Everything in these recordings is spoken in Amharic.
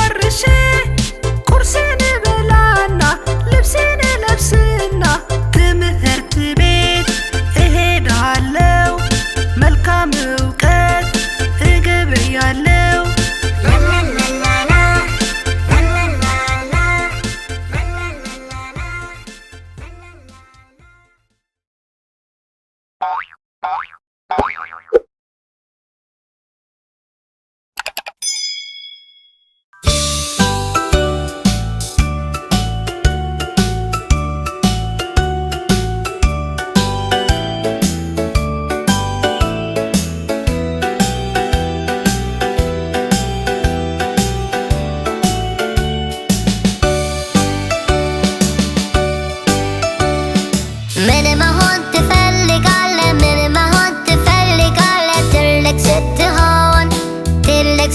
ጨርሼ ቁርሴን እበላና ልብሴን እለብስና ትምህርት ቤት እሄዳለሁ። መልካም እውቀት እገብያለሁ።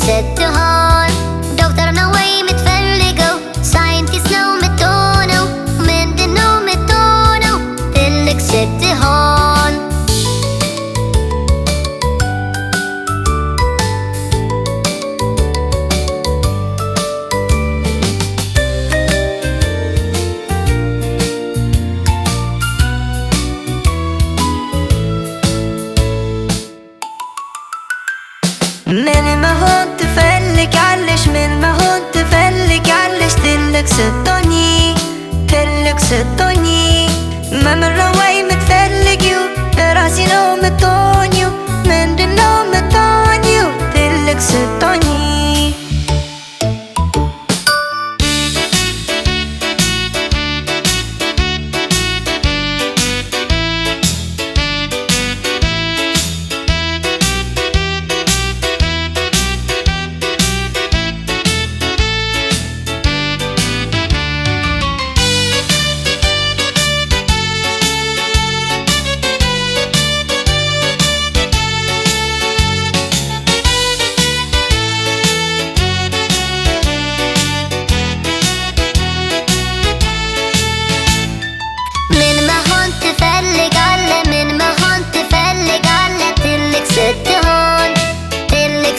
ስትሆን ዶክተር ነው ወይ የምትፈልገው? ሳይንቲስት ነው የምትሆነው? ምንድን ነው የምትሆነው ትልቅ ስትሆን? ምን መሆን ትፈልጊያለሽ? ምን መሆን ትፈልጊያለሽ? ትልቅ ስትሆኚ ትልቅ ስትሆኚ መምህር ነው ወይ የምትፈልጊው? ደራሲ ነው የምትሆኚው? ምንድን ነው የምትሆኚው ትልቅ ስትሆኚ?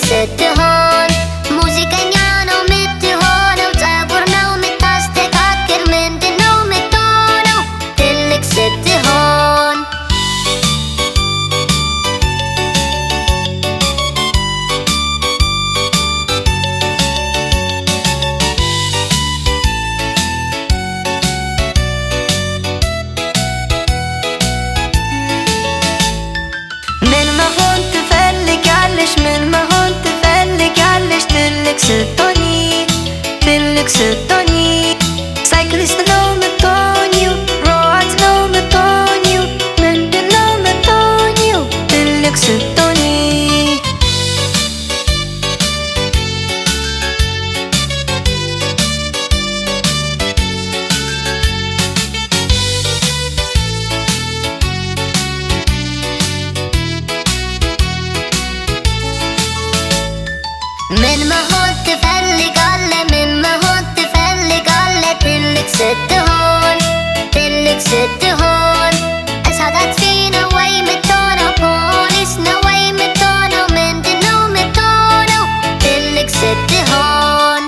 ስትሆን ሙዚቀኛ ነው የምትሆነው? ፀጉር ነው የምታስተካክል? ምንድን ነው የምትሆነው ትልቅ ስትሆን? ምን መሆን ትፈልጊያለሽ? ምን መሆን ትፈልጊያለሽ? ትልቅ ስትሆኚ ትልቅ ስትሆኚ ሳይክሊስት ነው የምትሆኚው? ሯጭ ነው የምትሆኚው? ምንድን ነው የምትሆኚው ትልቅ ስትሆኚ? ምን መሆን ትፈልጋለህ? ምን መሆን ትፈልጋለህ? ትልቅ ስትሆን ትልቅ ስትሆን እሳት አጥፊ ነው ወይ የምትሆነው? ፖሊስ ነው ወይ የምትሆነው? ምንድን ነው የምትሆነው ትልቅ ስትሆን?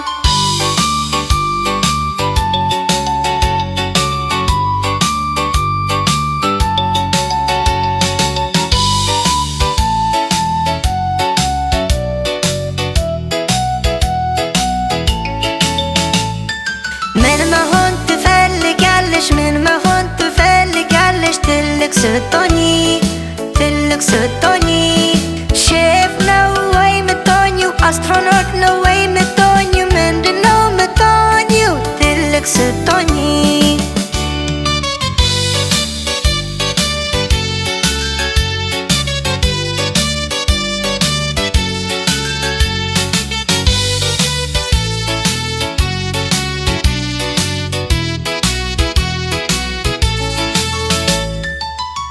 ምን መሆን ትፈልጊያለሽ? ምን መሆን ትፈልጊያለሽ? ትልቅ ስትሆኚ ትልቅ ስትሆኚ ሼፍ ነው ወይ የምትሆኚው? አስትሮኖት ነው ወይ የምትሆኚው? ምንድን ነው የምትሆኚው ትልቅ ስትሆኚ?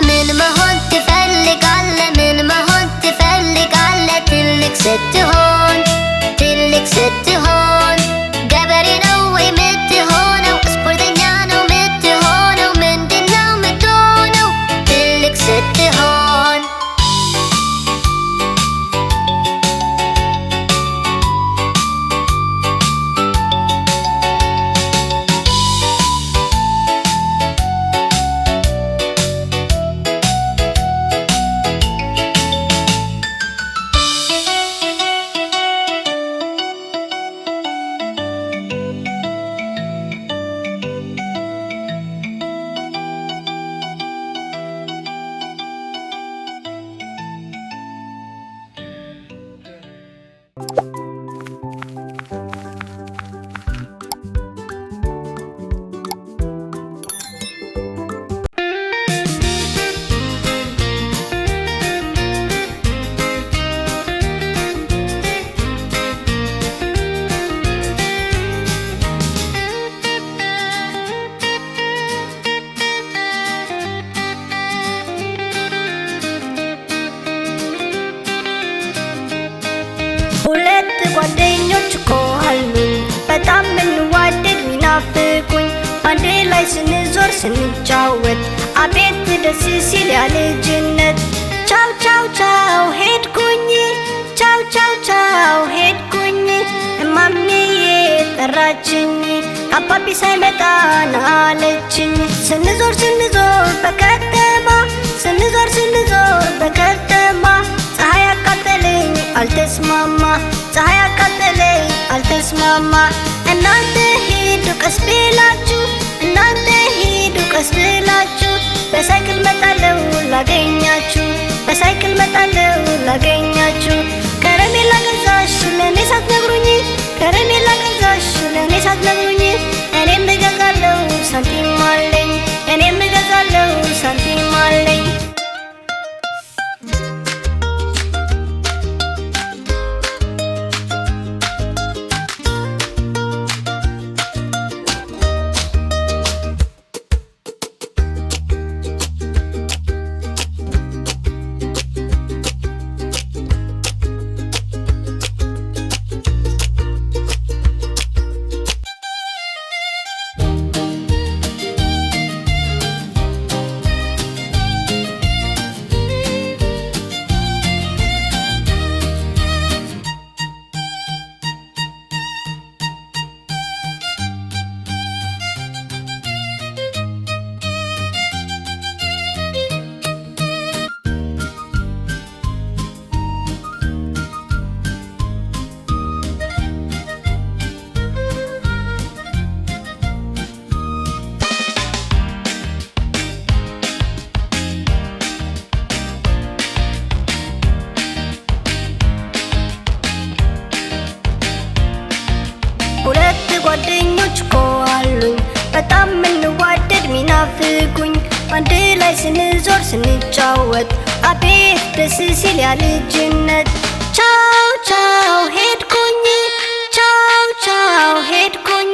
ምን መሆን ትፈልጋለህ? ምን መሆን ትፈልጋለህ? ትልቅ ስትሆን ትልቅ ስትሆን ገበሬ ነው ወይ የምትሆነው? ስፖርተኛ ነው የምትሆነው? ምንድን ነው የምትሆነው ትልቅ ስትሆን? ስንዞር ስንጫወት አቤት ደስ ሲል ያ ልጅነት። ቻው ቻው ቻው ሄድኩኝ ቻው ቻው ቻው ሄድኩኝ እማምዬ ጠራችኝ አባቢ ሳይመጣ ና አለችኝ። ስንዞር ስንዞር በከተማ ስንዞር ስንዞር በከተማ ፀሐይ አቃጠለኝ አልተስማማ ፀሐይ አቃጠለኝ አልተስማማ። እናንተ ሂዱ ቀስ ብላችሁ እናንተ ሂዱ ቀስ ብላችሁ በሳይክል መጣለው ላገኛችሁ በሳይክል መጣለው ላገኛችሁ። ከረሜላ ገዛሽ ለኔ ሳትነግሩኝ ከረሜላ ገዛሽ ለኔ ሳትነግሩኝ እኔም እገዛለው ሳንቲም አለኝ እኔም እገዛለው ሳንቲም አለኝ። ሁለት ጓደኞች እኮ አሉኝ በጣም ምንዋደድ ሚናፍቁኝ አንድ ላይ ስንዞር ስንጫወት አቤት ደስ ሲል ያ ልጅነት። ቻው ቻው ሄድኩኝ ቻው ቻው ሄድኩኝ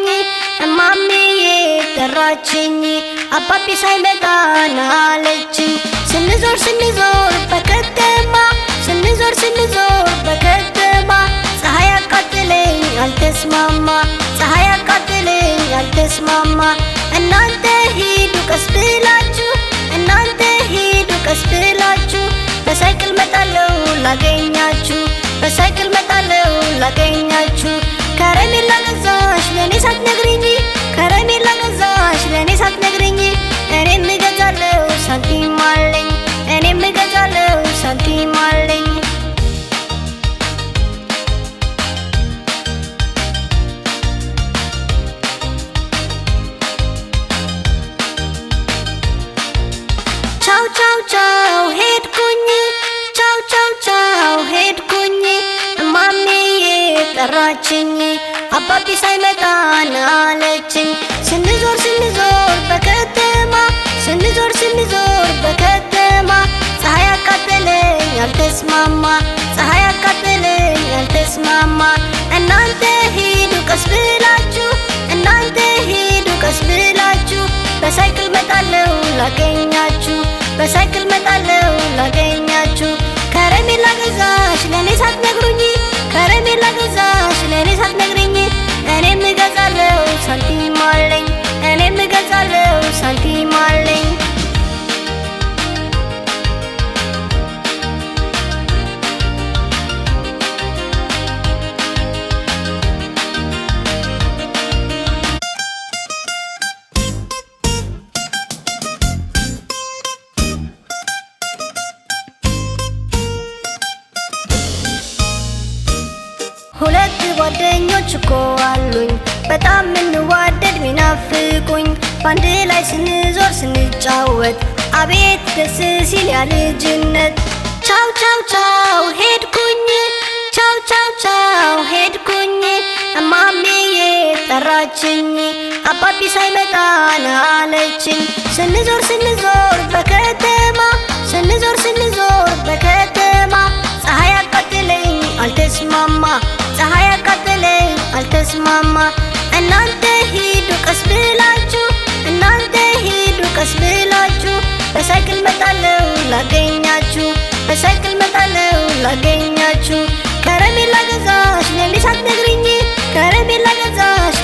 እማምዬ ጠራችኝ አባቢ ሳይመጣ ና አለችኝ። ስንዞር ስንዞር በከተማ ስንዞር ስንዞር በከተማ ፀሐይ አቃጠለኝ አልተስማማ ፀሐይ አቃጠለኝ አልተስማማ። እናንተ ሂዱ ቀስ ብላችሁ እናንተ ሂዱ ቀስ ብላችሁ በሳይክል መጣለው ላገኛችሁ በሳይክል መጣለው ላገኛችሁ። ከረሜላ ገዛሽ ለኔ ሳትነግሪኝ ከረሜላ ገዛሽ ለኔ ሳትነግሪኝ እኔም እገዛለው ሳንቲም አለኝ እኔም እገዛለው ሳንቲም አለኝ። ቻው ቻው ቻው ሄድኩኝ ቻው ቻው ቻው ሄድኩኝ እማምዬ ጠራችኝ አባቢ ሳይመጣ ና አለችኝ። ስንዞር ስንዞር በከተማ ስንዞር ስንዞር በከተማ ፀሐይ አቃጠለኝ አልተስማማ ፀሐይ አቃጠለኝ አልተስማማ። እናንተ ሂዱ ቀስ ብላችሁ እናንተ ሂዱ ቀስ ብላችሁ በሳይክል መጣለው ላገኛችሁ በሳይክል መጣለው ላገኛችሁ። ከረሜላ ገዛሽ ለኔ ሳትነግሩኝ ከረሜላ ገዛሽ ለኔ ሳትነግሪኝ እኔም እገዛለው ሳንቲም አለኝ እኔም እገዛለው ሳንቲም አለኝ። ሁለት ጓደኞች እኮ አሉኝ በጣም ምንዋደድ ሚናፍቁኝ በአንድ ላይ ስንዞር ስንጫወት አቤት ደስ ሲል ያ ልጅነት። ቻው ቻው ቻው ሄድኩኝ ቻው ቻው ቻው ሄድኩኝ እማምዬ ጠራችኝ አባቢ ሳይመጣ ና አለችኝ። ስንዞር ስንዞር በከተማ ስንዞር ስንዞር በከተማ ፀሐይ አቃጠለኝ አልተስማማ ፀሐይ አቃጠለኝ አልተስማማ። እናንተ ሂዱ ቀስ ብላችሁ እናንተ ሂዱ ቀስ ብላችሁ በሳይክል መጣለው ላገኛችሁ በሳይክል መጣለው ላገኛችሁ። ከረሜላ ገዛሽ ለኔ ሳትነግሪኝ ከረሜላ ገዛሽ